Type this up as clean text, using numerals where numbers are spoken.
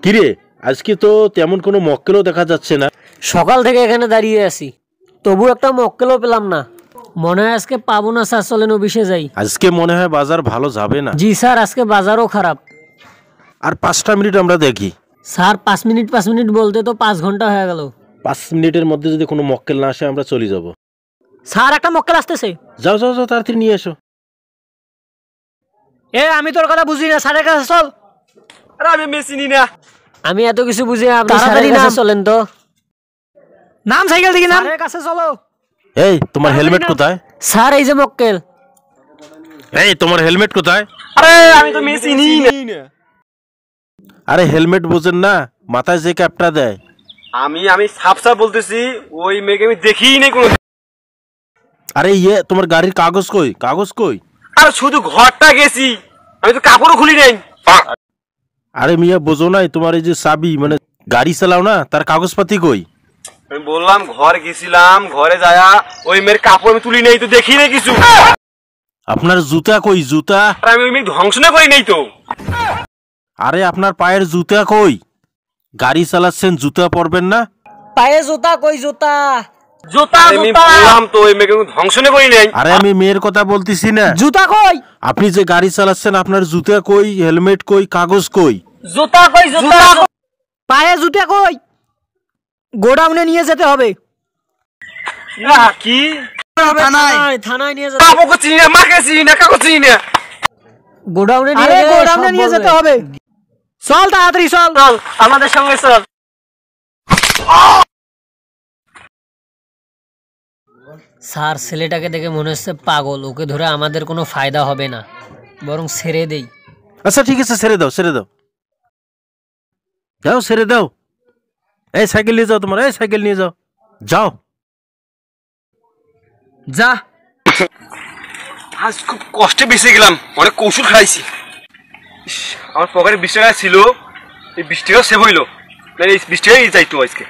কিরে আজকে তো তেমন কোনো মক্কেলও দেখা যাচ্ছে না। সকাল থেকে এখানে দাঁড়িয়ে আছি, তবু একটা মক্কেলও পেলাম না। মনে হয় আজকে পাবো না স্যার, চলেন অফিসে যাই। আজকে মনে হয় বাজার ভালো যাবে না। জি স্যার, আজকে বাজারও খারাপ। আর 5টা মিনিট আমরা দেখি। স্যার 5 মিনিট বলতে তো 5 ঘন্টা হয়ে গেল। 5 মিনিটের মধ্যে যদি কোনো মক্কেল না আসে আমরা চলে যাব। স্যার একটা মক্কেল আসতেছে। যাও যাও যাও, তাড়াতাড়ি নিয়ে এসো। আমি তোর কথা বুঝি না, স্যারের কাছে চল। আরে আমি মেশিনি না, আমি এত কিছু বুঝি না, আপনি স্যারের কাছে চলেন তো। নাম সাইকেল থেকে নাম, স্যারের কাছে চলো। এই তোমার হেলমেট কোথায়? স্যার এই যে মক্কেল। এই তোমার হেলমেট কোথায়? আরে আমি তো মেশিনি না। আরে হেলমেট বোঝেন না, মাথায় যে ক্যাপটা দেয়। আমি সাফ সাফ বলতেছি, ওই মেয়েকে আমি দেখিই নাই কোনো। আরে তোমার গাড়ির কাগজ কই? কাগজ কই? আর শুধু ঘরটা গেছি, আমি তো কাপড়ও খুলি নাই। আরে মিয়া বোঝো নাই, তোমার এই যে চাবি মানে গাড়ি চালাও না, তার কাগজপাতি কই? আমি বললাম ঘর গেছিলাম, ঘরে যায়া ওই মেয়ের কাপড় আমি তুলি নাই, তো দেখি নাই কিছু। আপনার জুতা কই? জুতা? আমি ওই মেয়ে ধ্বংস না করি নাই তো। আরে আপনার পায়ের জুতা কই? গাড়ি চালাচ্ছেন, জুতা পরবেন না? পায়ে জুতা কই? জুতা জুতা আমি বললাম তো, ওই মেয়েকে ধ্বংস না করি নাই। আরে আমি মেয়ের কথা বলতেছি না। জুতা কই? আপনি যে গাড়ি চালাচ্ছেন, আপনার জুতা কই, হেলমেট কই, কাগজ কই? জুতা কই? জুতা পায়ে জুতা কই? গোডাউনে নিয়ে যেতে হবে। না কি থানায় নিয়ে যেতে। কাপড় চিনি না, মাকে চিনি না, কাগজ চিনি না। গোডাউনে নিয়ে যেতে হবে। চল তাড়াতাড়ি চল, আমাদের সঙ্গে চল। স্যার ছেলেটাকে দেখে মনে হচ্ছে পাগল, ওকে ধরে আমাদের কোনো ফায়দা হবে না, বরং ছেড়ে দেই। আচ্ছা ঠিক আছে, ছেড়ে দাও, ছেড়ে দাও, যাও ছেড়ে দাও। এই সাইকেল নিয়ে যাও, তোমার এই সাইকেল নিয়ে যাও, যাও যা। আজ খুব কষ্টে বেঁচে গেলাম, অনেক কৌশল খাইছি। আমার পকেটে 20 টাকা ছিল, এই 20 টাকা সেভ হইলো, এই 20 টাকাই যাইতো আজকে।